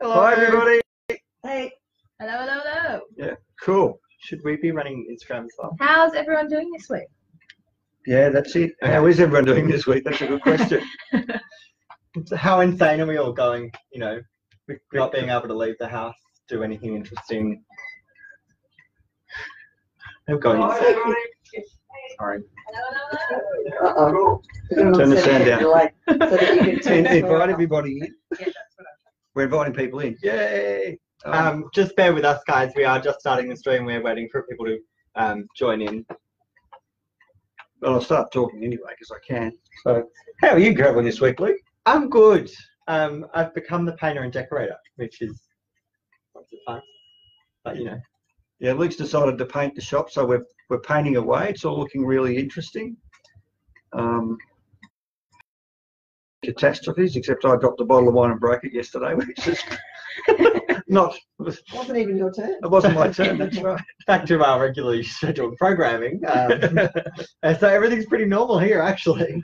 Hello. Hi, everybody. Hey. Hello, hello, hello. Yeah, cool. Should we be running Instagram as well? How's everyone doing this week? Yeah, that's it. Okay. How is everyone doing this week? That's a good question. So how insane are we all going, you know, with not being able to leave the house, do anything interesting? I'm going insane. Sorry. Hello, hello, Turn the sound down. So that you can turn the Invite everybody in. hello. Yeah, that's what We're inviting people in. Yay! Just bear with us, guys. We are just starting the stream. We're waiting for people to join in. Well, I'll start talking anyway because I can. So, how are you traveling this week, Luke? I'm good. I've become the painter and decorator, which is lots of fun. But you know. Yeah, Luke's decided to paint the shop, so we're painting away. It's all looking really interesting. Catastrophes, except I dropped a bottle of wine and broke it yesterday, which is not. Wasn't even your turn. It wasn't my turn. That's right. Back to our regularly scheduled programming. And so everything's pretty normal here, actually.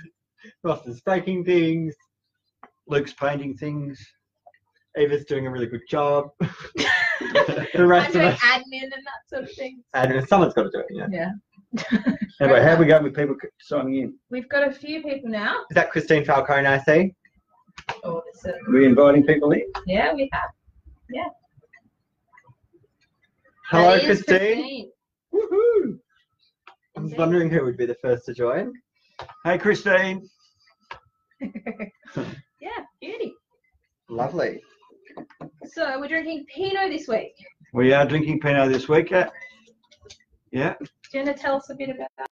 Ross is breaking things. Luke's painting things. Eva's doing a really good job. The I'm rest of doing us, admin and that sort of thing. and someone's got to do it. Yeah. Yeah. Anyway, how are we going with people signing in? We've got a few people now. Is that Christine Falcone I see? Oh, Are we inviting people in? yeah, we have. Hello, That is Christine. Woohoo! I was wondering who would be the first to join. Hey, Christine. Yeah, beauty. Lovely. So we're drinking Pinot this week. We are drinking Pinot this week. Yeah. Do you want to tell us a bit about that?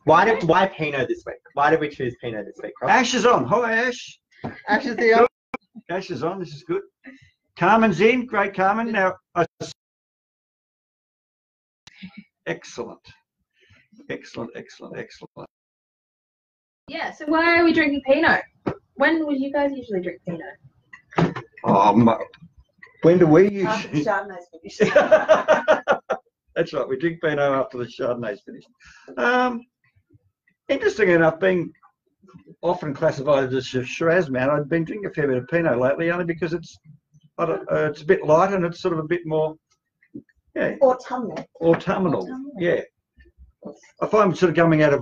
Why Pinot this week? Why did we choose Pinot this week, Ross? Ash is on. Hi, Ash. Ash is here. Ash is on. This is good. Carmen's in. Great, Carmen. Now, excellent. Excellent, excellent, excellent. Yeah, so why are we drinking Pinot? When would you guys usually drink Pinot? When do we After the usually? Chardonnay's finished. That's right. We drink Pinot after the Chardonnay's finished. Interesting enough, being often classified as a Shiraz man, I've been drinking a fair bit of Pinot lately, only because it's a bit lighter and it's sort of a bit more, yeah, Autumnal. autumnal. Yeah. If I'm sort of coming out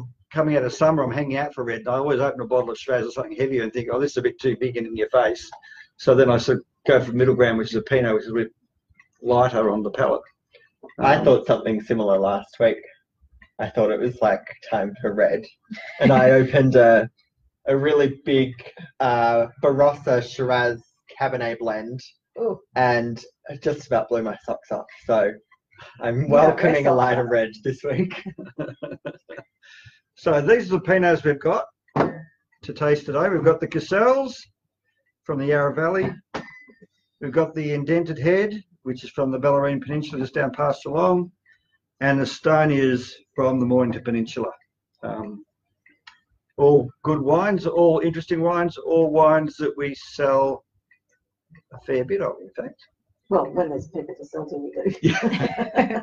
of summer, I'm hanging out for red. I always open a bottle of Shiraz or something heavier and think, oh, this is a bit too big and in your face. So then I sort of go for the middle ground, which is a Pinot, which is a bit lighter on the palate. I thought something similar last week. I thought it was like time for red. And I opened a really big Barossa Shiraz Cabernet blend. Ooh. And it just about blew my socks off. So I'm welcoming a lighter red this week. So these are the Pinots we've got to taste today. We've got the Cassels from the Yarra Valley. We've got the Indented Head, which is from the Bellarine Peninsula, just down past Geelong, and the Stoniers from the Mornington Peninsula. All good wines, all interesting wines, all wines that we sell a fair bit of, in fact. Well, when there's people to sell to, we do. Yeah.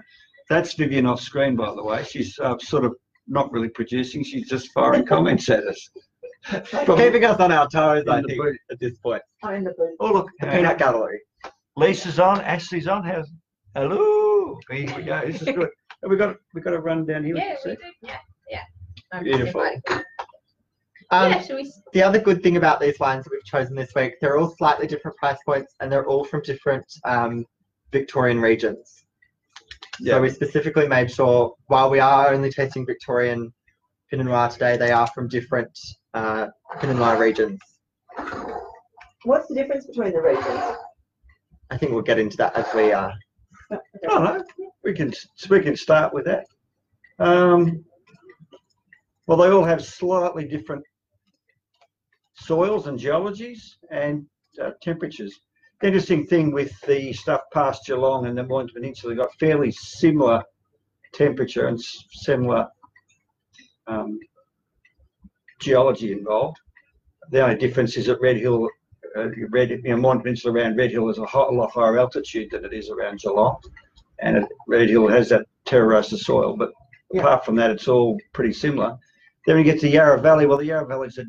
That's Vivian off screen, by the way. She's sort of not really producing. She's just firing comments at us. Keeping us on our toes, I In the think, booth. at this point. I'm in the booth. Oh, look. The Peanut Gallery. Lisa's on. Ashley's on. Hello. Here we go. This is good. Have we got to run down here. Yeah, we do. Yeah. I'm Beautiful. inviting. Um, Yeah, shall we? The other good thing about these wines that we've chosen this week, they're all slightly different price points and they're all from different Victorian regions. Yeah. So we specifically made sure, while we are only tasting Victorian Pinot Noir today, they are from different Pinot Noir regions. What's the difference between the regions? I think we'll get into that as we Oh no, we can start with that. Well, they all have slightly different soils and geologies and temperatures. The interesting thing with the stuff past Geelong and the Mornington Peninsula, got fairly similar temperature and similar geology involved. The only difference is that Red Hill, Mornington Peninsula around Red Hill is a lot higher altitude than it is around Geelong, and Red Hill has that terra rossa soil. But apart from that, it's all pretty similar. Then we get to Yarra Valley. Well, the Yarra Valley is a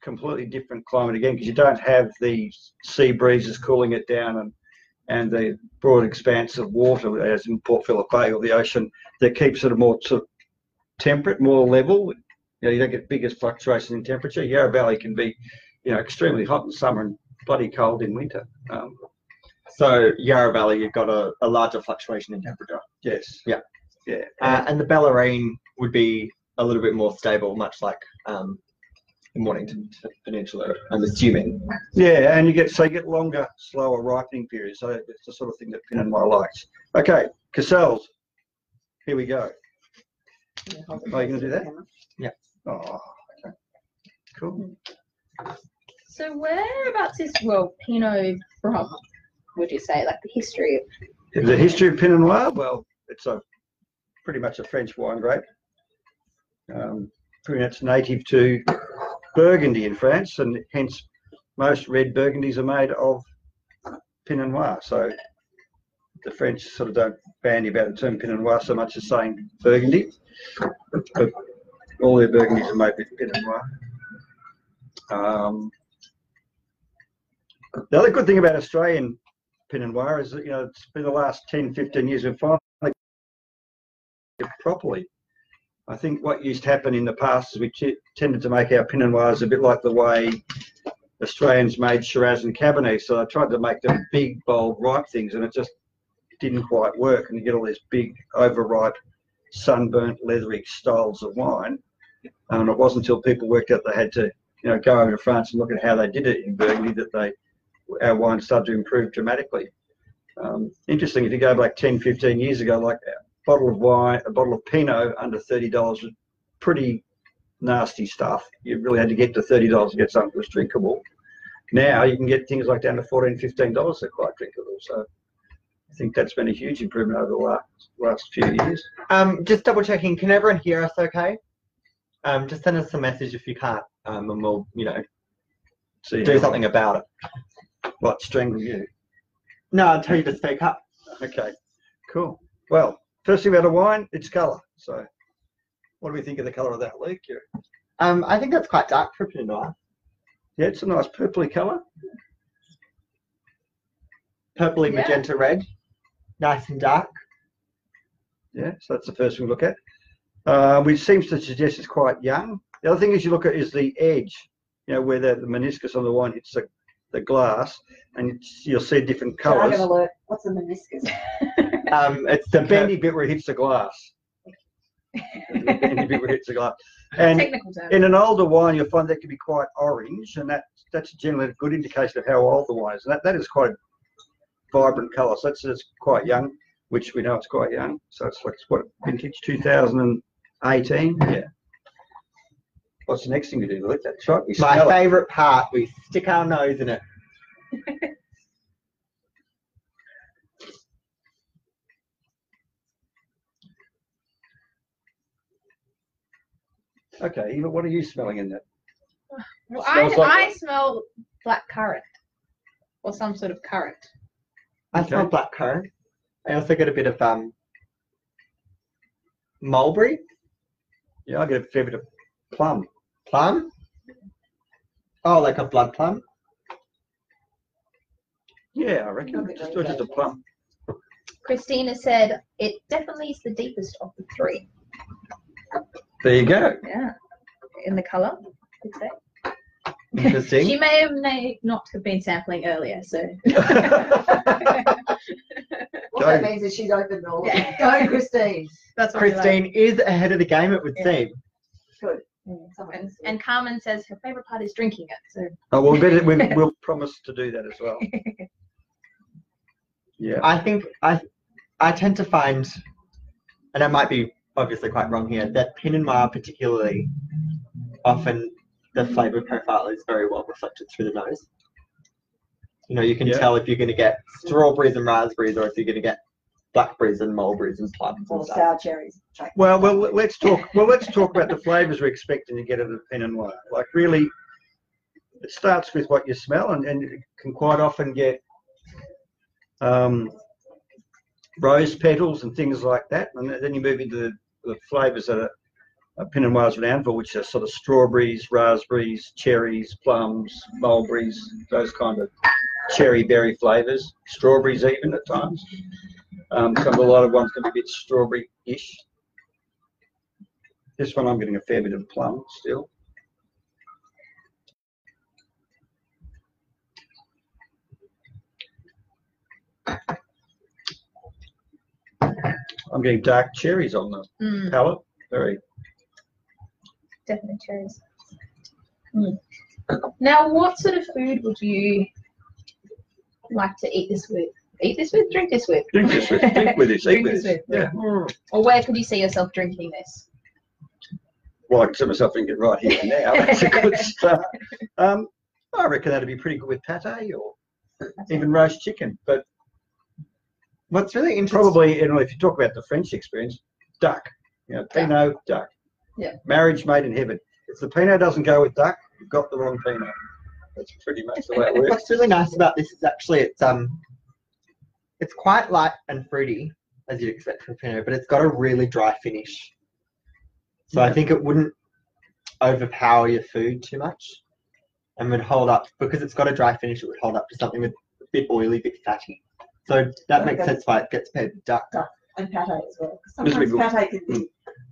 completely different climate again, because you don't have the sea breezes cooling it down and the broad expanse of water, as in Port Phillip Bay or the ocean, that keeps it a more sort of temperate, more level. You don't get biggest fluctuation in temperature. Yarra Valley can be, extremely hot in summer and bloody cold in winter. So Yarra Valley, you've got a larger fluctuation in temperature. Yes. Yeah. Yeah. And the Bellarine would be a little bit more stable, much like the Mornington Peninsula, I'm assuming. Yeah, and you get longer, slower ripening periods. So it's the sort of thing that Pinot Noir likes. Okay, Cassels. Here we go. Oh, you going to do that? Yeah. Oh, okay. Cool. So whereabouts is Pinot from? Would you say, like the history of? The history of Pinot Noir? Well, it's pretty much a French wine grape. Pretty much native to Burgundy in France, and hence most red Burgundies are made of Pinot Noir. So the French sort of don't bandy about the term Pinot Noir so much as saying Burgundy, but all their Burgundies are made with Pinot Noir. The other good thing about Australian Pinot Noir is that, it's been the last 10, 15 years we've finally it properly. I think what used to happen in the past is we tended to make our Pinot Noirs a bit like the way Australians made Shiraz and Cabernet. So I tried to make them big, bold, ripe things, and it just didn't quite work. And you get all these big, overripe, sunburnt, leathery styles of wine. And it wasn't until people worked out they had to, go over to France and look at how they did it in Burgundy that our wine started to improve dramatically. Interesting, if you go back 10, 15 years ago, like a bottle of wine, a bottle of Pinot under $30 was pretty nasty stuff. You really had to get to $30 to get something that was drinkable. Now you can get things like down to $14, $15 that are quite drinkable. So I think that's been a huge improvement over the last few years. Just double checking, can everyone hear us okay? Just send us a message if you can't, and we'll, do something about it. What, strangle you? No, I'll tell you to speak up. Okay, cool. Well, first thing about a wine, its colour. So what do we think of the colour of that, Luke? I think that's quite dark for Pinot Noir. Yeah, it's a nice purpley colour. Purpley magenta red, nice and dark. Yeah, so that's the first thing we look at. Which seems to suggest it's quite young. The other thing is you look at is the edge, where the meniscus on the wine hits the glass, and you'll see different colours. Alert. What's the meniscus? It's The bendy bit where it hits the glass. The bendy bit where it hits the glass. And technical term. in an older wine, you'll find that can be quite orange, and that's generally a good indication of how old the wine is. And that is quite a vibrant colour. So it's quite young, which we know it's quite young. So it's like, what, vintage 2018? Yeah. What's the next thing we do? Look, that's right. My favourite part, we stick our nose in it. Okay, Eva, what are you smelling in that? Well, Smells like I smell black currant or some sort of currant. I smell black currant. I also get a bit of mulberry. Yeah, I get a fair bit of plum. Plum? Oh, like a blood plum? Yeah, I reckon. Just a plum. Christina said it definitely is the deepest of the three. There you go. Yeah, in the colour, I'd say. Interesting. She may not have been sampling earlier, so. What that means is she's opened all. Go, Christine. That's what Christine is ahead of the game, it would seem. Good. And Carmen says her favourite part is drinking it. So. Oh, well, we'll promise to do that as well. Yeah. I think I tend to find, and I might be obviously quite wrong here, that Pinot Noir particularly, often the flavour profile is very well reflected through the nose. You can tell if you're going to get strawberries and raspberries, or if you're going to get blackberries and mulberries and plums. Or sour cherries. Well, let's talk about the flavours we're expecting to get out of Pinot Noir. Like, really, it starts with what you smell, and you can quite often get rose petals and things like that, and then you move into the flavours that Pinot Noirs Roundville, which are sort of strawberries, raspberries, cherries, plums, mulberries, those kind of cherry berry flavours, strawberries even at times. A lot of ones can be a bit strawberry-ish. This one I'm getting a fair bit of plum still. I'm getting dark cherries on the palate. Very. Definitely cherries. Now, what sort of food would you like to eat this with? Eat this with? Drink this with? Drink this with. Drink with this. Eat with this. Yeah. Or where could you see yourself drinking this? Well, I can see myself drinking it right here and now. That's a good start. I reckon that'd be pretty good with pate or even roast chicken. But what's really interesting, probably, you know, if you talk about the French experience, duck. You know, Pinot, duck. Yeah. Marriage made in heaven. If the Pinot doesn't go with duck, you've got the wrong Pinot. That's pretty much the way it works. What's really nice about this is actually it's quite light and fruity, as you'd expect from Pinot, but it's got a really dry finish. So I think it wouldn't overpower your food too much and would hold up, because it's got a dry finish, it would hold up to something with a bit oily, a bit fatty. So that makes sense why it gets paired with duck. And pate as well. Sometimes pate can be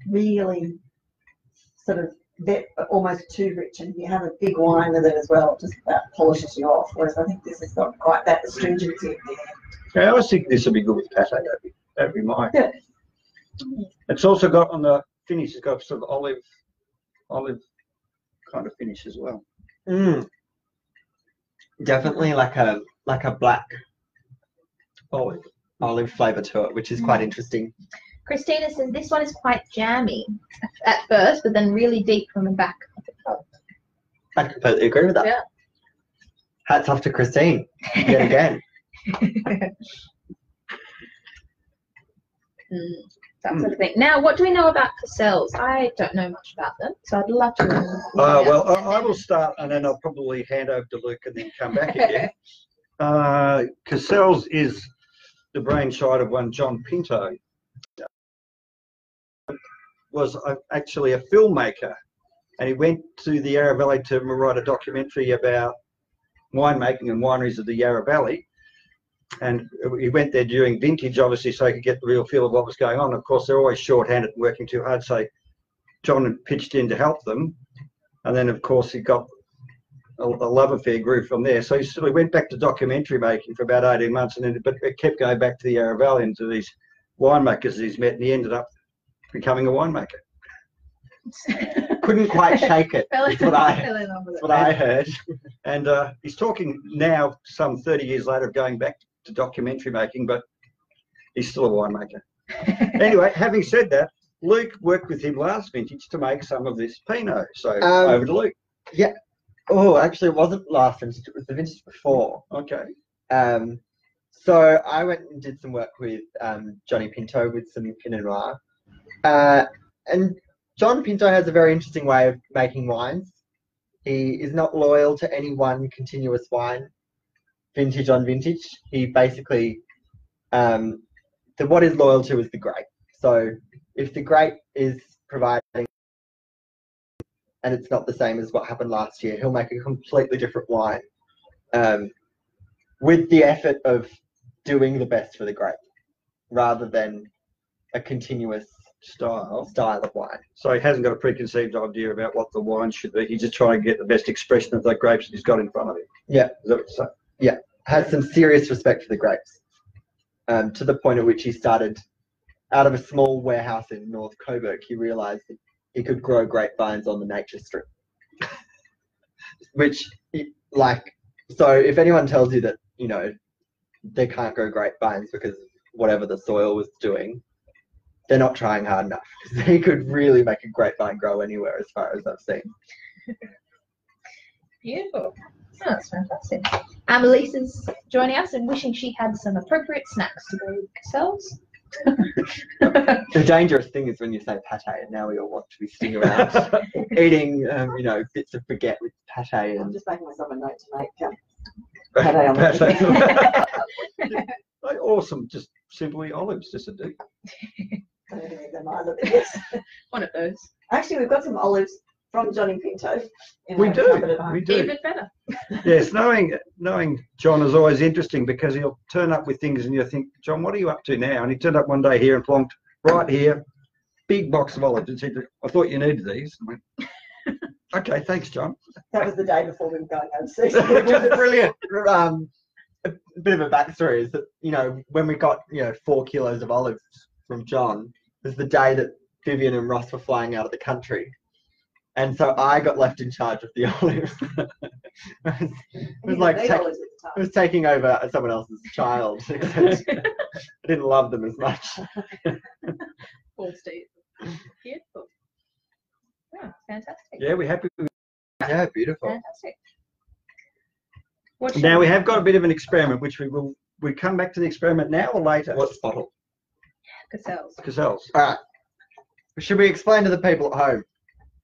really sort of almost too rich, and you have a big wine with it as well, it just about polishes you off. Whereas I think this has got quite that astringency in there. Yeah, I was thinking this would be good with pate. That'd be mine. Yeah. It's also got on the finish, it's got sort of olive kind of finish as well. Definitely like a black olive flavour to it, which is quite interesting. Christina says this one is quite jammy at first, but then really deep from the back of the cup. I completely agree with that. Yeah. Hats off to Christine yet again. That sort of thing. Now, what do we know about Cassels? I don't know much about them, so I'd love to know. Well, I will start, and then I'll probably hand over to Luke and then come back again. Cassels is the brainchild of one John Pinto. Was actually a filmmaker, and he went to the Yarra Valley to write a documentary about winemaking and wineries of the Yarra Valley. And he went there during vintage, obviously, so he could get the real feel of what was going on. Of course, they're always short-handed and working too hard, so John had pitched in to help them. And then, of course, he got a love affair grew from there. So he sort of went back to documentary making for about 18 months, and then but it kept going back to the Yarra Valley and to these winemakers he's met, and he ended up becoming a winemaker. Couldn't quite shake it. That's what I heard. And he's talking now, some 30 years later, of going back to documentary making, but he's still a winemaker. Anyway, having said that, Luke worked with him last vintage to make some of this Pinot. So over to Luke. Yeah. Oh, actually, it wasn't last vintage. It was the vintage before. Okay. So I went and did some work with Johnny Pinto with some Pinot Noir. And John Pinto has a very interesting way of making wines. He is not loyal to any one continuous wine, vintage on vintage. He basically, what he's loyal to is the grape. So if the grape is providing and it's not the same as what happened last year, he'll make a completely different wine with the effort of doing the best for the grape rather than a continuous style of wine. So he hasn't got a preconceived idea about what the wine should be. He's just trying to get the best expression of the grapes that he's got in front of him. Yeah. Is that what you're saying? Yeah. Has some serious respect for the grapes, to the point at which he started out of a small warehouse in North Coburg. He realised that he could grow grapevines on the nature strip. Which, so if anyone tells you that, you know, they can't grow grapevines because whatever the soil was doing, they're not trying hard enough, because they could really make a grapevine grow anywhere as far as I've seen. Beautiful. Oh, that's fantastic. Lisa's joining us and wishing she had some appropriate snacks to go with Cassels. The dangerous thing is when you say pate, and now we all want to be sitting around eating, bits of baguette with pate. And I'm just making myself a note to make pate on the Awesome, just simply olives, just a do. them either. But yes. One of those. Actually, we've got some olives from Johnny Pinto. We do. We do. Even better. Yes, knowing John is always interesting because he'll turn up with things and you think, John, what are you up to now? And he turned up one day here and plonked right here, big box of olives, and said, I thought you needed these. I went, okay, thanks, John. That was the day before we were going overseas. Which is brilliant. A bit of a backstory is that, you know, when we got, 4 kilos of olives from John, was the day that Vivian and Ross were flying out of the country. And so I got left in charge of the olives. It was taking over someone else's child. I didn't love them as much. Poor Steve. Beautiful. Yeah, fantastic. Yeah, we're happy with Yeah, beautiful. Fantastic. Now we have got a bit of an experiment, which we come back to the experiment now or later? What's bottle? Cassels. Cassels. All right. Should we explain to the people at home?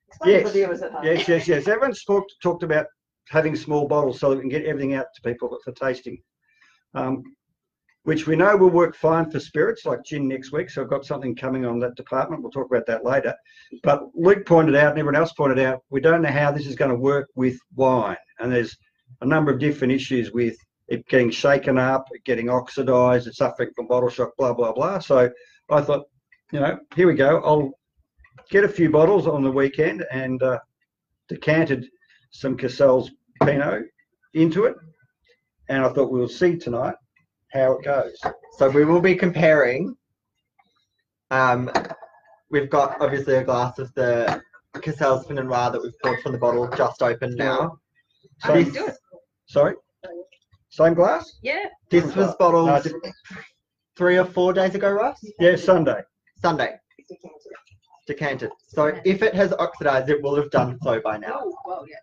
Explain to the viewers at home. Yes. Everyone's talked about having small bottles so that we can get everything out to people for tasting, which we know will work fine for spirits like gin next week. So I've got something coming on that department. We'll talk about that later. But Luke pointed out and everyone else pointed out, we don't know how this is going to work with wine. And there's a number of different issues with it getting shaken up, it getting oxidised, it's suffering from bottle shock, blah, blah, blah. So I thought, here we go. I'll get a few bottles on the weekend and decanted some Cassels Pinot into it. And I thought we'll see tonight how it goes. So we will be comparing. We've got obviously a glass of the Cassels Pinot Noir that we've poured from the bottle, just opened now. Sorry? Same glass? Yeah. This was bottled 3 or 4 days ago, Ross? Yeah, Sunday. Decanted. So if it has oxidized, it will have done so by now. Oh, well, yeah.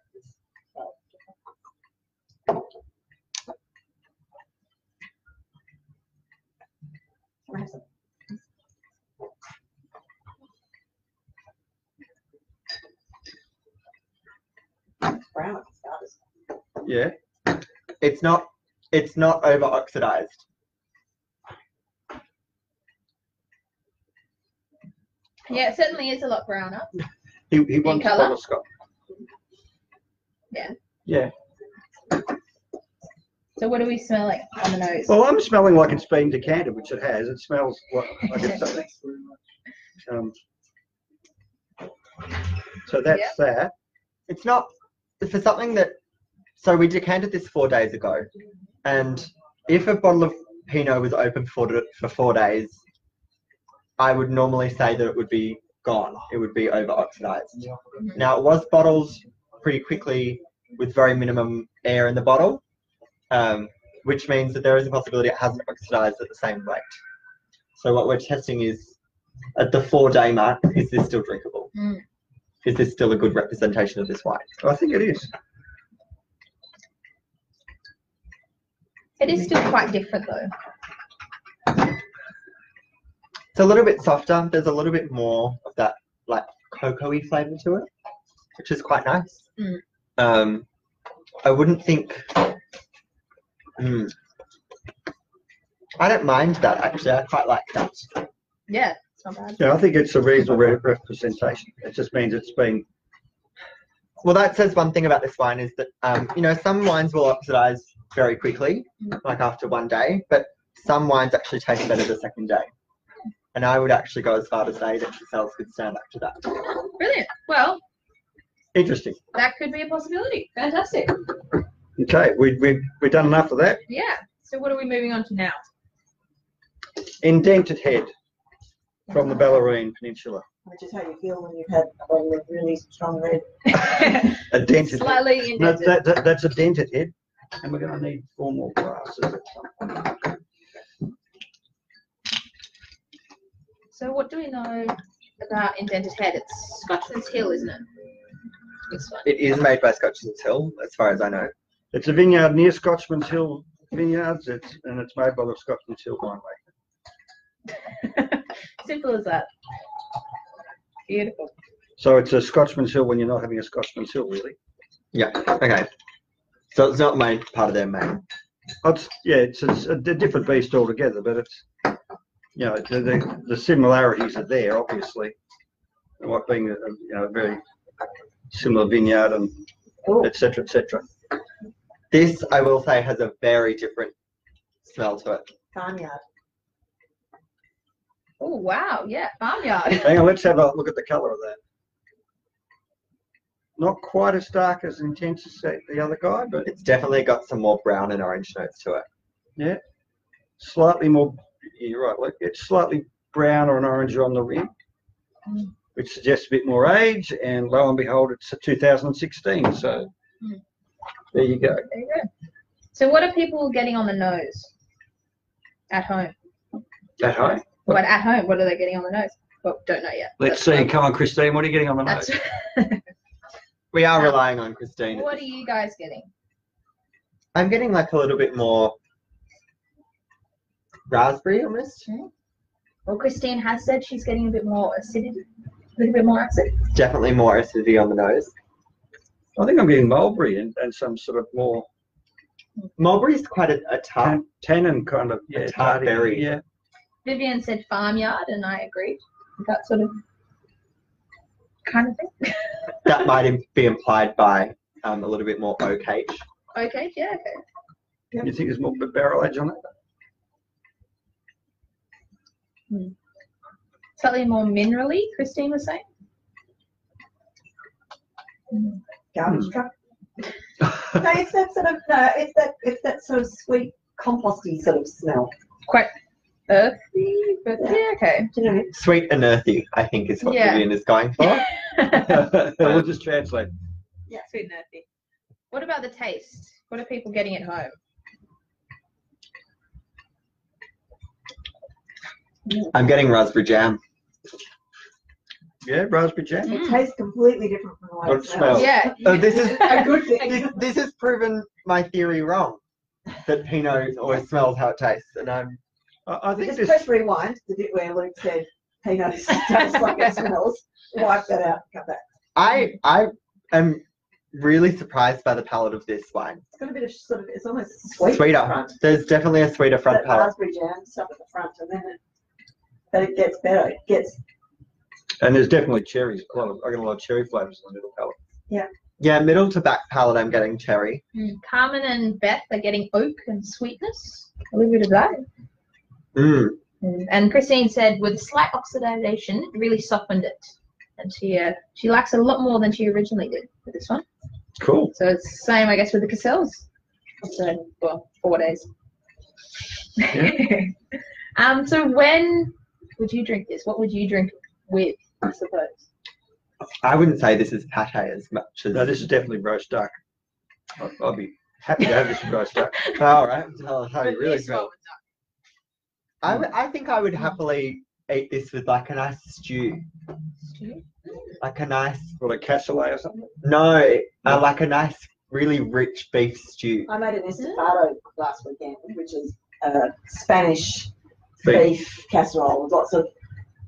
Brown at the start. Yeah. It's not over oxidized. Yeah, it certainly is a lot browner. He wants a colour? bottle of Scotch. Yeah. Yeah. So what do we smell like on the nose? Well, I'm smelling like it's been decanted, which it has. It smells like it's something. So that's that. It's not for something that. So we decanted this 4 days ago, and if a bottle of Pinot was open for 4 days, I would normally say that it would be gone. It would be over oxidized. Mm-hmm. Now it was bottled pretty quickly with very minimum air in the bottle, which means that there is a possibility it hasn't oxidized at the same rate. So what we're testing is at the 4-day mark, is this still drinkable? Mm. Is this still a good representation of this wine? I think it is. It is still quite different though. It's a little bit softer. There's a little bit more of that like cocoa-y flavour to it, which is quite nice. Mm. I wouldn't think. I don't mind that actually. I quite like that. Yeah, it's not bad. Yeah, I think it's a reasonable representation. It just means it's been. Well, that says one thing about this wine is that some wines will oxidize very quickly, like after 1 day, but some wines actually taste better the second day. And I would actually go as far to say that Cassels could stand up to that. Brilliant. Well, Interesting. that could be a possibility. Fantastic. Okay, we've done enough of that. Yeah. So what are we moving on to now? Indented head from the Bellarine Peninsula. Which is how you feel when you've had a bottle of really strong red. A dented Slightly head. indented. No, that's a dented head. And we're going to need 4 more glasses at some point. So what do we know about Indented Head? It's Scotchman's Hill, isn't it? This one. It is made by Scotchman's Hill, as far as I know. It's a vineyard near Scotchman's Hill Vineyards, and it's made by the Scotchman's Hill winemaker. Simple as that. Beautiful. So it's a Scotchman's Hill when you're not having a Scotchman's Hill, really. Yeah. Okay. So it's not made part of their main. It's a different beast altogether, but you know, the similarities are there, obviously. What being a very similar vineyard and et cetera, et cetera. This, I will say, has a very different smell to it. Farmyard. Oh wow, yeah, farmyard. Hang on, let's have a look at the colour of that. Not quite as dark as intense as the other guy, but It's definitely got some more brown and orange notes to it. yeah, slightly more. You're right. Look, it's slightly browner and oranger on the rim, which suggests a bit more age. And lo and behold, it's a 2016. So there you go. There you go. So what are people getting on the nose at home? At home. What at home? What are they getting on the nose? Well, don't know yet. Let's see. Come on, Christine. What are you getting on the nose? That's We are relying on Christine. what are you guys getting? I'm getting like a little bit more raspberry almost. Well, Christine has said she's getting a bit more acidity, a little bit more acid. Definitely more acidity on the nose. I think I'm getting mulberry and some sort of more Mulberry's quite a tart. tannin kind of A tart berry. Yeah. Vivian said farmyard, and I agreed. That sort of kind of thing. That might be implied by a little bit more oak age. Okay, yeah, okay. You think there's more barrel age on it? Slightly more minerally, Christine was saying. Garbage truck. No, it's that sort of it's that sort of sweet composty sort of smell. Quite earthy, but yeah, okay. Do you know what I mean? Sweet and earthy, I think, is what Yeah. Vivian is going for. We'll just translate. Yeah, sweet and earthy. What about the taste? What are people getting at home? I'm getting raspberry jam. Yeah, raspberry jam. It tastes completely different from the way What it it smells. smells. Yeah. Oh, this is A good thing. this has proven my theory wrong. That Pinot always smells how it tastes, and I think Just this. press rewind, the bit where Luke said Pinot tastes like it smells. Wipe that out, come back. I am really surprised by the palate of this wine. It's got a bit of sort of, it's almost sweet Sweeter. at the front. There's definitely a sweeter front That palate. raspberry jam stuff at the front, and then but it gets better. It gets And there's definitely cherries. I got a lot of cherry flavours in the middle palate. Yeah, middle to back palate, I'm getting cherry. Carmen and Beth are getting oak and sweetness. A little bit of that. And Christine said with slight oxidation, it really softened it. And she likes it a lot more than she originally did with this one. Cool. So it's the same, I guess, with the Cassels. So, well, 4 days. So when would you drink this? What would you drink with, I suppose? I wouldn't say this is pate as much as. No, this is definitely roast duck. I'll be happy to have this roast duck. All right, tell us how you With really this feel. one, I think I would happily eat this with like a nice stew, like a nice Or a cassoulet or something. like a nice, really rich beef stew. I made an estofado last weekend, which is Spanish beef casserole with lots of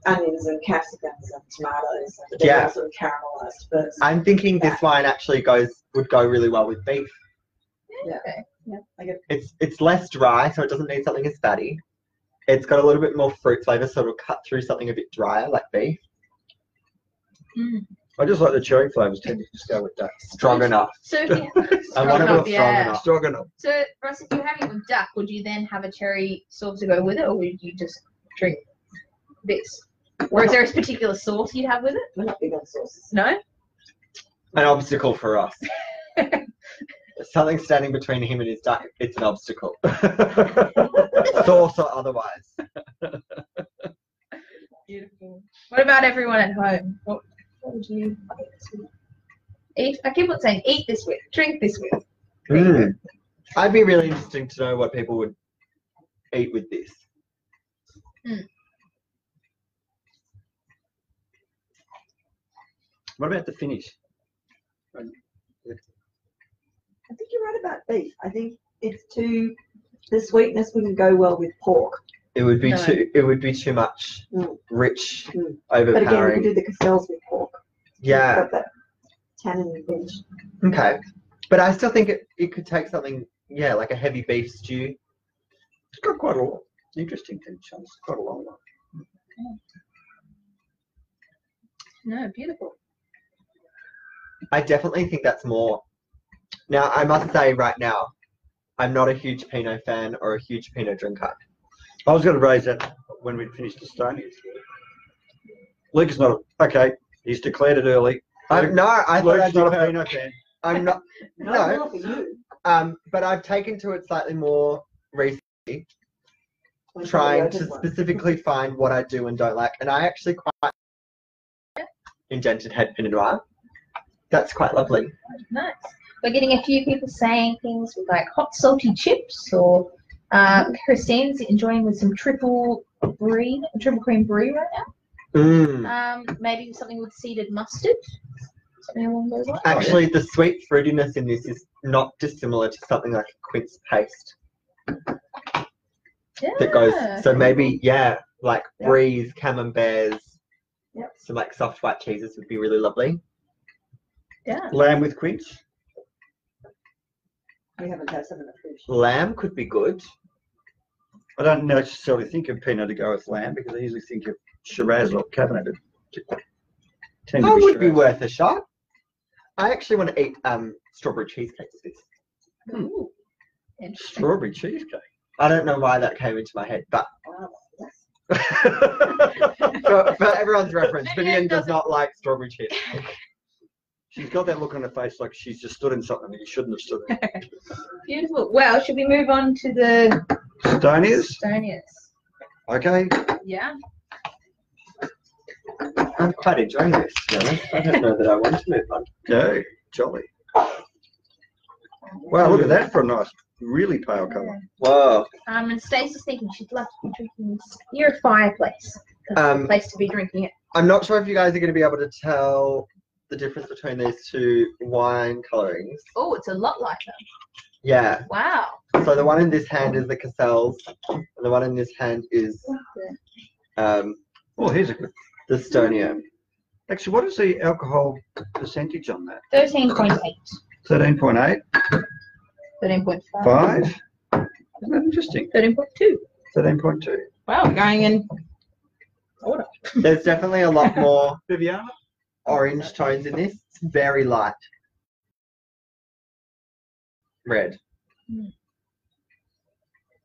onions and capsicums and tomatoes. And they're Yeah. all sort of caramelized first. I'm thinking this wine actually would go really well with beef. Yeah. Okay. Yeah, I get It's less dry, so it doesn't need something as fatty. It's got a little bit more fruit flavour, so it'll cut through something a bit drier, like beef. I just like the cherry flavours tend to just go with duck. Strong enough. So if you, I want to enough, be strong enough. Strong enough. So Russ, if you're having it with duck, would you then have a cherry sauce to go with it, or would you just drink this? Or is there a particular sauce you'd have with it? We're not big on sauces. No? An obstacle for us. Something standing between him and his duck, it's an obstacle. Sauce or otherwise. Beautiful. What about everyone at home? What would you eat? I keep on saying eat this with, drink this with. I'd be really interesting to know what people would eat with this. What about the finish? I think you're right about beef. I think the sweetness wouldn't go well with pork. It would be No. too much rich, But again, we overpowering. could do the Cassels with pork. Yeah. Got that tannin finish. Okay. But I still think it could take something, like a heavy beef stew. It's got quite a lot. Interesting finish. It's quite a long one. No, beautiful. I definitely think that's more. Now, I must say right now, I'm not a huge Pinot fan or a huge Pinot drinker. I was going to raise that when we finished the Stoniers. Luke is not okay. He's declared it early. No, I thought Luke's I'd not do a her. Pinot fan. I'm not. No, No. not for you. But I've taken to it slightly more recently, When trying somebody to opens one. specifically find what I do and don't like. And I actually quite Indented Head Pinot Noir. That's quite lovely. Nice. We're getting a few people saying things with like hot salty chips, or Christine's enjoying with some triple cream brie right now. Maybe something with seeded mustard, something along those lines. Actually, the sweet fruitiness in this is not dissimilar to something like a quince paste that goes. So maybe, like bries, camemberts, some like soft white cheeses would be really lovely. Yeah. Lamb with quince. We haven't had some in the fridge. Lamb could be good. I don't necessarily think of Pinot to go with lamb because I usually think of Shiraz or Cabernet. Tend to That would be Shiraz. worth a shot. I actually want to eat strawberry cheesecake with this. Ooh. Interesting. Strawberry cheesecake. I don't know why that came into my head, but Wow, yes. for everyone's reference, Vivian does not like strawberry cheesecake. She's got that look on her face like she's just stood in something that you shouldn't have stood in. Beautiful. Well, should we move on to the Stoniers. Stoniers? Okay. Yeah. I'm quite enjoying this, to be honest. I don't know that I want to move on. No, jolly. Wow, look at that for a nice, really pale colour. Whoa. And Stacey's thinking she'd love to be drinking this near a fireplace. That's the place to be drinking it. I'm not sure if you guys are going to be able to tell the difference between these two wine colorings. Oh, it's a lot lighter. Yeah. Wow. So the one in this hand is the Cassels, and the one in this hand is Oh, here's a good. the Stonier. Actually, what is the alcohol percentage on that? 13.8. 13.8? 13.5. 5? Isn't that interesting? 13.2. 13.2. Wow, we're going in order. There's definitely a lot more Viviana? orange tones in this. It's very light. Red.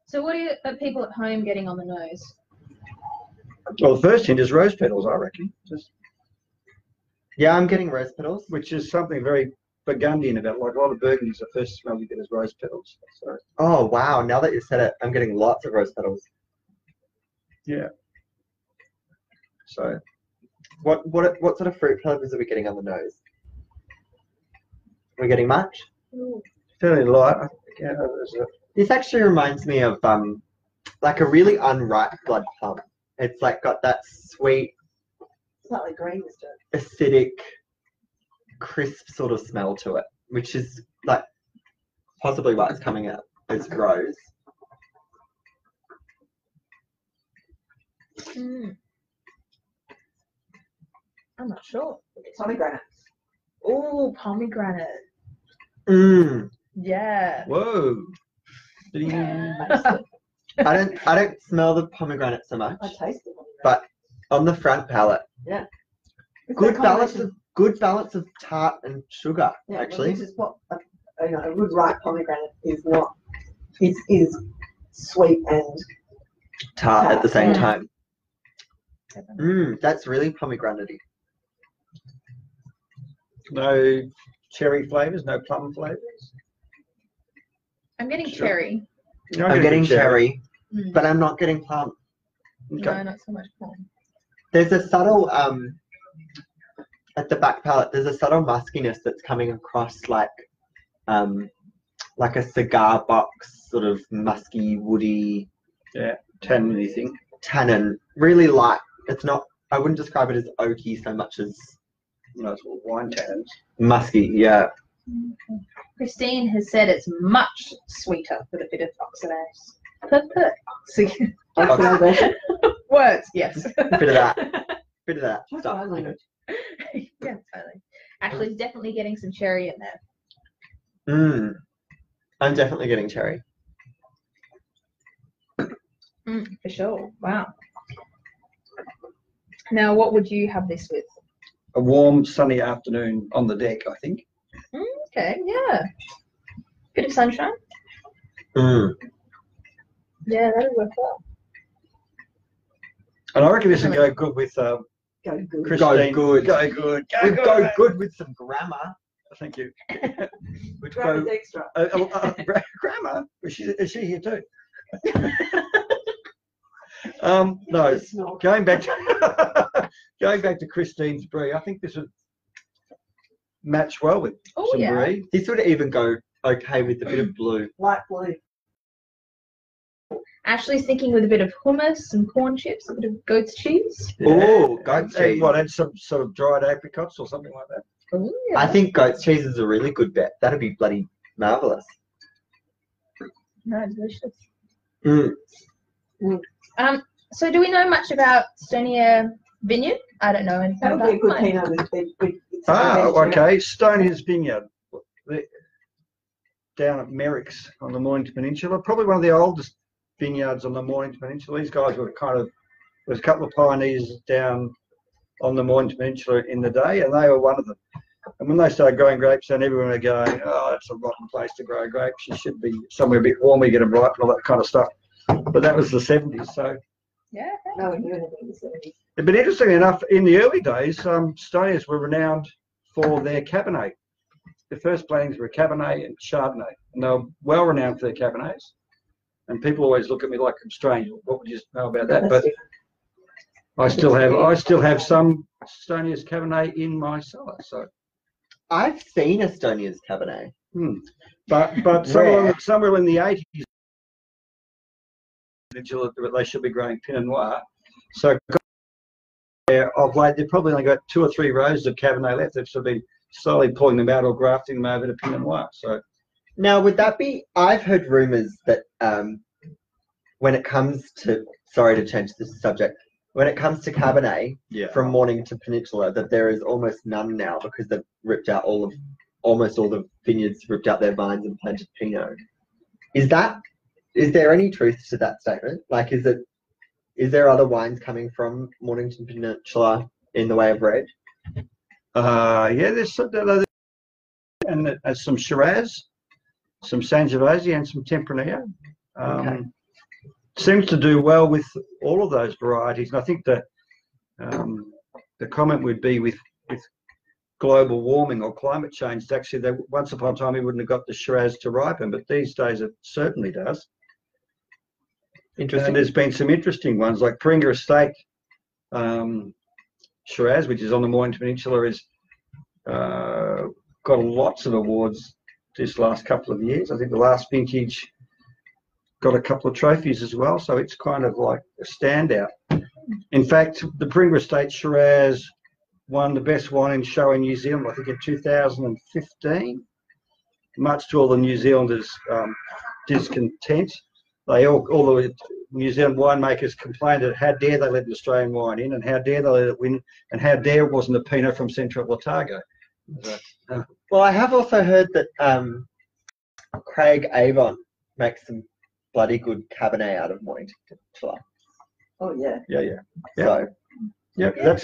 So what are people at home getting on the nose? Well, the first hint is rose petals, I reckon. Yeah, I'm getting rose petals. Which is something very Burgundian about. Like a lot of Burgundies, the first smell you get is rose petals. So, Oh wow! Now that you said it, I'm getting lots of rose petals. yeah. So, What sort of fruit flavors are we getting on the nose? Are we getting much? fairly light. I think, yeah, there's a, This actually reminds me of like a really unripe blood plum. It's like got that sweet, Slightly green, Mr. acidic, crisp sort of smell to it, which is like possibly why it's coming out as rose. I'm not sure. Pomegranate. Oh, pomegranate. Mmm. Yeah. whoa. Yeah. I don't smell the pomegranate so much, I taste the pomegranate. but on the front palate, It's good that balance combination- of tart and sugar. Yeah, actually, which is what a good ripe pomegranate is not. It is sweet and tart at the same Yeah. time. That's really pomegranate-y. No cherry flavours, no plum flavours. I'm getting Sure. cherry. I'm getting cherry, Mm. but I'm not getting plum. No, not so much plum. There's a subtle at the back palate. There's a subtle muskiness that's coming across like a cigar box sort of musky, woody Tannin thing. tannin. Really light. It's not. I wouldn't describe it as oaky so much as Nice little wine tannins. musky. Yeah. Christine has said it's much sweeter with a bit of oxidase. See, oxidation. words, yes. Bit of that. Bit of that That's stuff. my language. Yeah, totally. Actually, definitely getting some cherry in there. I'm definitely getting cherry. For sure. Wow. Now, what would you have this with? A warm, sunny afternoon on the deck, I think. Okay, yeah. Bit of sunshine. Mm. Yeah, that'll work well. And I reckon this would go good with Go good. Christine. Go good. Go good. We'd go good with some grammar. Thank you. We'd Grab go. his extra. Grammar? Is she here too? No. Going back to Christine's brie, I think this would match well with some brie. This would even go okay with a bit of blue. Light blue. Ashley's thinking with a bit of hummus, some corn chips, a bit of goat's cheese. Oh, goat's cheese. And some sort of dried apricots or something like that. Ooh, yeah. I think goat's cheese is a really good bet. That'd be bloody marvellous. No, delicious. Mm. So do we know much about Stonier Vineyard? I don't know anything That would about be a good mine. Pinot with Okay. Stonier's Vineyard. Down at Merrick's on the Mornington Peninsula. Probably one of the oldest vineyards on the Mornington Peninsula. These guys were there's a couple of pioneers down on the Mornington Peninsula in the day, and they were one of them. And when they started growing grapes, then everyone was going, oh, it's a rotten place to grow grapes. You should be somewhere a bit warmer, you get them ripe and all that kind of stuff. But that was the 70s, so. Yeah. No one knew anything in the 70s. But interestingly enough, in the early days, Stoniers were renowned for their Cabernet. The first plantings were Cabernet and Chardonnay, and they were well renowned for their Cabernets. And people always look at me like I'm strange. What would you know about that? But I still have some Stonier's Cabernet in my cellar. So I've seen a Stonier's Cabernet. But somewhere in the 80s, they should be growing Pinot Noir. So of late, they've probably only got 2 or 3 rows of Cabernet left. They've sort of been slowly pulling them out or grafting them over to Pinot Noir. So now, would that be? I've heard rumours that when it comes to, sorry to change the subject, when it comes to Cabernet from Mornington Peninsula, that there is almost none now because they've ripped out almost all the vineyards, ripped out their vines and planted Pinot. Is there any truth to that statement? Like, is there other wines coming from Mornington Peninsula in the way of red? There's some Shiraz, some Sangiovese, and some Tempranillo. Seems to do well with all of those varieties. And I think the comment would be with global warming or climate change. Actually, once upon a time, we wouldn't have got the Shiraz to ripen, but these days it certainly does. Interesting. And there's been some interesting ones like Pringa Estate Shiraz, which is on the Mornington Peninsula, is got lots of awards this last couple of years. I think the last vintage got a couple of trophies as well, so it's kind of like a standout. In fact, the Pringa Estate Shiraz won the best wine in show in New Zealand, I think in 2015, much to all the New Zealanders' discontent. All the New Zealand winemakers complained that how dare they let an Australian wine in, and how dare they let it win, and how dare it wasn't a Pinot from Central Otago. Well, I have also heard that Craig Avon makes some bloody good Cabernet out of Mornington Peninsula. Oh yeah. Yeah. So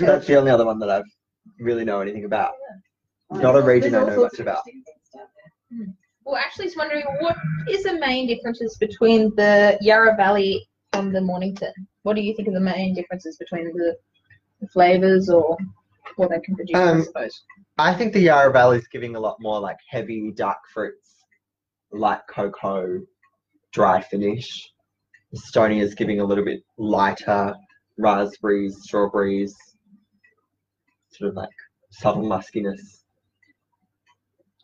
that's the only other one that I really know anything about. Not a region I know much about. Well, Ashley's wondering, what is the main differences between the Yarra Valley and the Mornington? What do you think are the main differences between the flavours or what they can produce, I suppose? I think the Yarra Valley is giving a lot more like heavy dark fruits, light cocoa, dry finish. The Stonier is giving a little bit lighter raspberries, strawberries, sort of like subtle muskiness.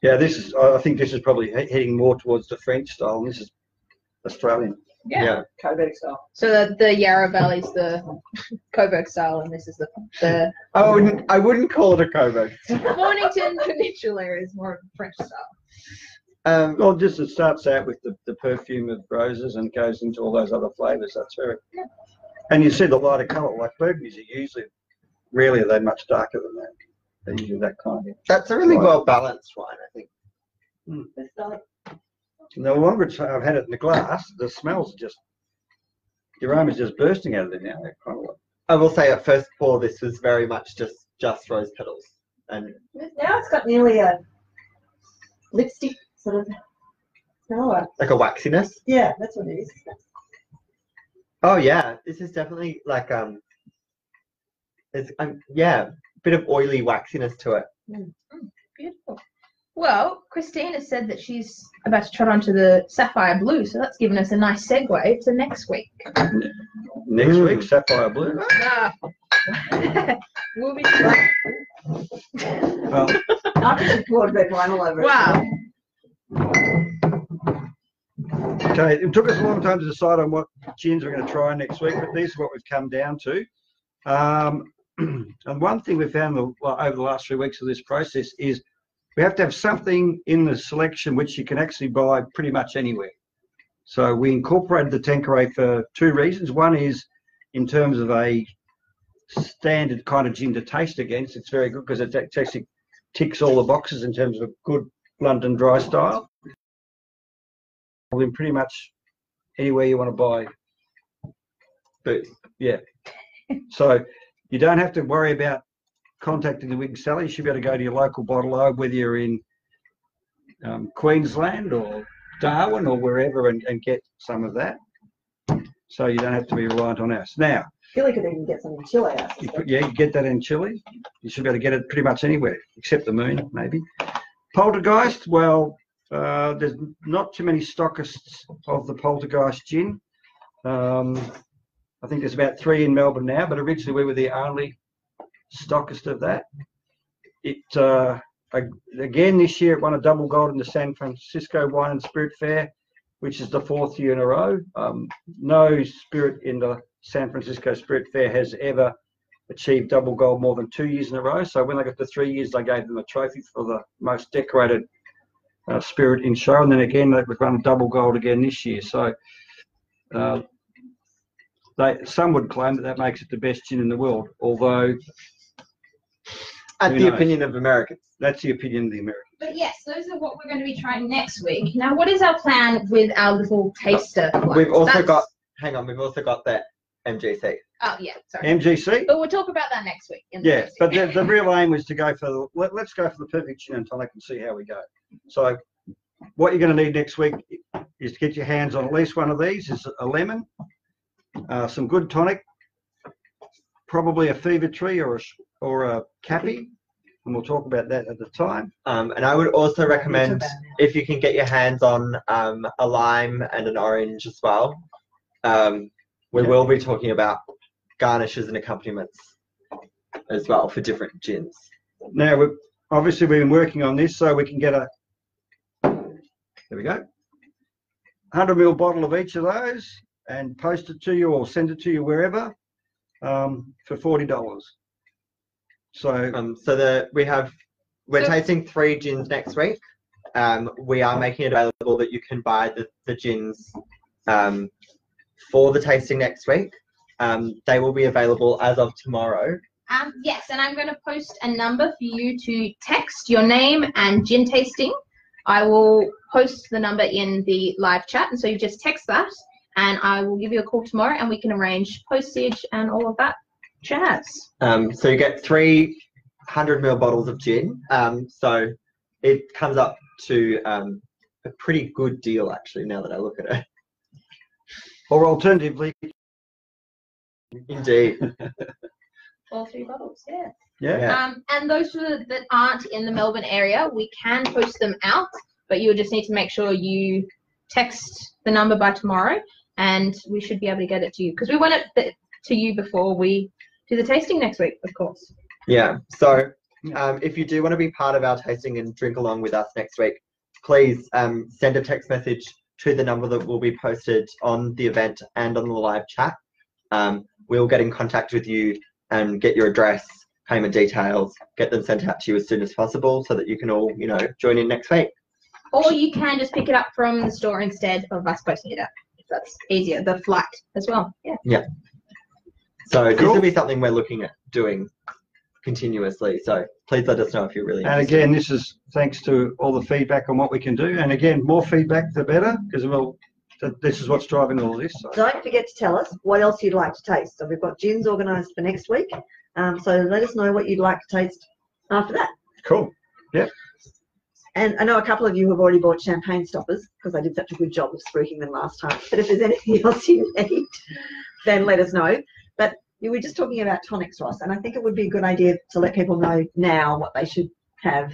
Yeah, I think this is probably heading more towards the French style, and this is Australian. Yeah. Coburg style. So the Yarra Valley's the Coburg style, and this is the I wouldn't call it a Coburg. Mornington Peninsula is more of a French style. Well, just it starts out with the perfume of roses and goes into all those other flavours. That's very. Yeah. And you see the lighter colour, like Burgundies are rarely are they much darker than that. They're usually that kind of. That's a really well balanced wine, I think. And the longer I've had it in the glass, the smells are just The aroma's just bursting out of there now. Kind of like. I will say at first pour, this was very much just rose petals, and now it's got nearly a lipstick sort of smell. like a waxiness. Yeah, that's what it is. Oh yeah, this is definitely like it's yeah, bit of oily waxiness to it. Beautiful. Well, Christine has said that she's about to trot onto the sapphire blue, so that's given us a nice segue to next week. Next week, sapphire blue. We'll be back. Well, After she poured red wine all over it. Wow. okay, it took us a long time to decide on what gins we're going to try next week, but these are what we've come down to. And one thing we found over the last 3 weeks of this process is we have to have something in the selection which you can actually buy pretty much anywhere. So we incorporated the Tanqueray for 2 reasons. One is in terms of a standard kind of gin to taste against. It's very good because it actually ticks all the boxes in terms of a good London dry style. In pretty much anywhere you want to buy booze. Yeah. So you don't have to worry about contacting the Wigs seller. You should be able to go to your local bottle-o, whether you're in Queensland or Darwin or wherever, and get some of that. So you don't have to be reliant on us. Now, Billy could even get some in Chile. you get that in Chile. You should be able to get it pretty much anywhere, except the Moon, maybe. Poltergeist, well, there's not too many stockists of the Poltergeist gin. I think there's about 3 in Melbourne now, but originally we were the only stockist of that. It again this year it won a double gold in the San Francisco Wine and Spirit Fair, which is the 4th year in a row. No spirit in the San Francisco Spirit Fair has ever achieved double gold more than 2 years in a row. So when they got to 3 years, they gave them a trophy for the most decorated spirit in show, and then again they won a double gold again this year. So some would claim that makes it the best gin in the world, although At the opinion of Americans. That's the opinion of the Americans. But yes, those are what we're going to be trying next week. Now, what is our plan with our little taster? We've also got that MGC. Oh, yeah, sorry. MGC? But we'll talk about that next week. Yeah, but the real aim was to go for let's go for the perfect gin and tonic and see how we go. So what you're going to need next week is to get your hands on at least one of these. Is a lemon, some good tonic, probably a fever tree or a cappy, and we'll talk about that at the time. And I would also recommend, if you can get your hands on a lime and an orange as well. We will be talking about garnishes and accompaniments as well for different gins. Now, we've obviously been working on this so we can get there we go, 100 ml bottle of each of those and post it to you or send it to you wherever for $40. So we're tasting 3 gins next week. We are making it available that you can buy the gins for the tasting next week. They will be available as of tomorrow. Yes, and I'm going to post a number for you to text your name and gin tasting. I will post the number in the live chat, and so you just text that, and I will give you a call tomorrow, and we can arrange postage and all of that jazz. So you get 300 ml bottles of gin. So it comes up to a pretty good deal, actually, now that I look at it. Or alternatively, indeed. All 3 bottles, yeah. Yeah. And those that aren't in the Melbourne area, we can post them out, but you just need to make sure you text the number by tomorrow, and we should be able to get it to you, because we want it to you before we do the tasting next week, of course. Yeah. So if you do want to be part of our tasting and drink along with us next week, please send a text message to the number that will be posted on the event and on the live chat. We'll get in contact with you and get your address, payment details, get them sent out to you as soon as possible so that you can all, join in next week. Or you can just pick it up from the store instead of us posting it out, if that's easier. The flight as well. Yeah. Yeah. So this will be something we're looking at doing continuously. So please let us know if you're really interested. And again, this is thanks to all the feedback on what we can do. And again, more feedback, the better, because we'll this is what's driving all this. So. Don't forget to tell us what else you'd like to taste. So we've got gins organised for next week. So let us know what you'd like to taste after that. Cool. Yeah. And I know a couple of you have already bought champagne stoppers because I did such a good job of spruiking them last time. But if there's anything else you need, then let us know. But we were just talking about tonics, Ross, and I think it would be a good idea to let people know now what they should have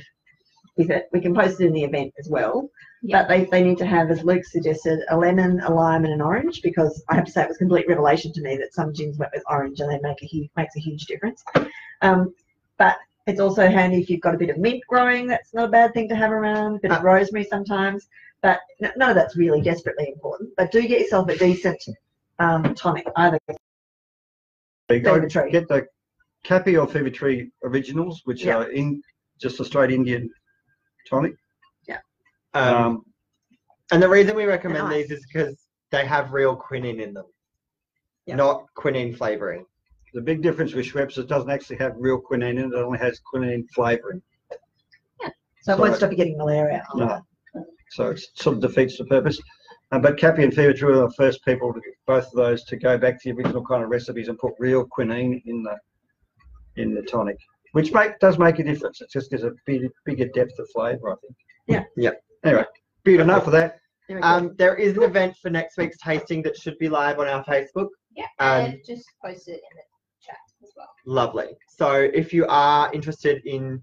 with it. We can post it in the event as well. Yeah. But they need to have, as Luke suggested, a lemon, a lime and an orange, because I have to say it was a complete revelation to me that some gins went with orange and they makes a huge difference. But it's also handy if you've got a bit of mint growing. That's not a bad thing to have around. A bit of rosemary sometimes. But none of that's really desperately important. But do get yourself a decent tonic, either Fever Tree. Get the Cappy or Fever Tree originals, which are in just a straight Indian tonic. Yeah. And the reason we recommend these is because they have real quinine in them, not quinine flavouring. The big difference with Schweppes is it doesn't actually have real quinine in it. It only has quinine flavouring. Yeah. So it won't stop you getting malaria. No. So it sort of defeats the purpose. But Cappy and Fever Tree are the first people, both of those, to go back to the original kind of recipes and put real quinine in the tonic, which does make a difference. It just gives a bigger depth of flavour, I think. Yeah. Yeah. Anyway, beautiful. Enough of that. There is an event for next week's tasting that should be live on our Facebook. Yeah, and just post it in the chat as well. Lovely. So if you are interested in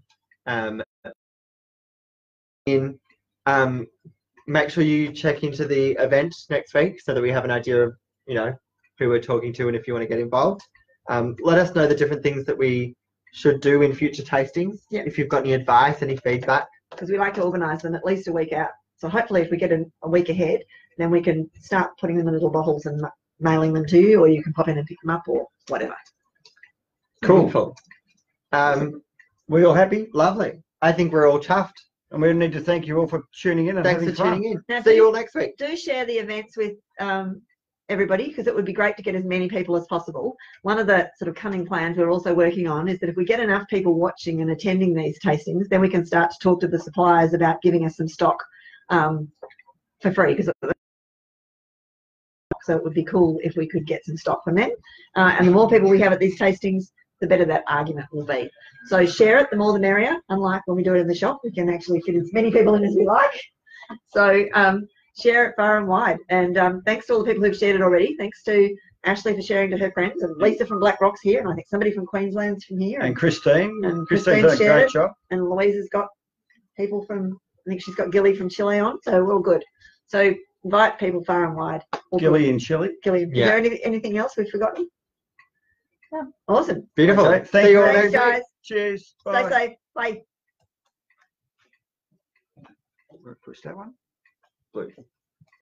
make sure you check into the event next week so that we have an idea of, who we're talking to and if you want to get involved. Let us know the different things that we should do in future tastings. Yeah. If you've got any advice, any feedback. Because we like to organise them at least a week out. So hopefully if we get a week ahead, then we can start putting them in little bottles and mailing them to you, or you can pop in and pick them up or whatever. Cool. We all happy? Lovely. I think we're all chuffed. And we need to thank you all for tuning in and Thanks for having fun. tuning in. Now, See you all next week. Do share the events with everybody, because it would be great to get as many people as possible. One of the sort of cunning plans we're also working on is that if we get enough people watching and attending these tastings, then we can start to talk to the suppliers about giving us some stock for free. So it would be cool if we could get some stock from them. And the more people we have at these tastings, the better that argument will be. So share it, the more the merrier. Unlike when we do it in the shop, we can actually fit as many people in as we like. So share it far and wide. And thanks to all the people who've shared it already. Thanks to Ashley for sharing to her friends, and Lisa from Black Rock's here, and I think somebody from Queensland's from here. And Christine. And Christine's done a great job. And Louise has got people from, I think she's got Gilly from Chile on, so we're all good. So invite people far and wide. Gilly in Chile. Gilly. Yeah. Is there anything else we've forgotten? No. Awesome. Beautiful. Okay. See you all Thanks, next week. guys. Cheers. Bye. Stay safe. Bye. Push that one. Blue.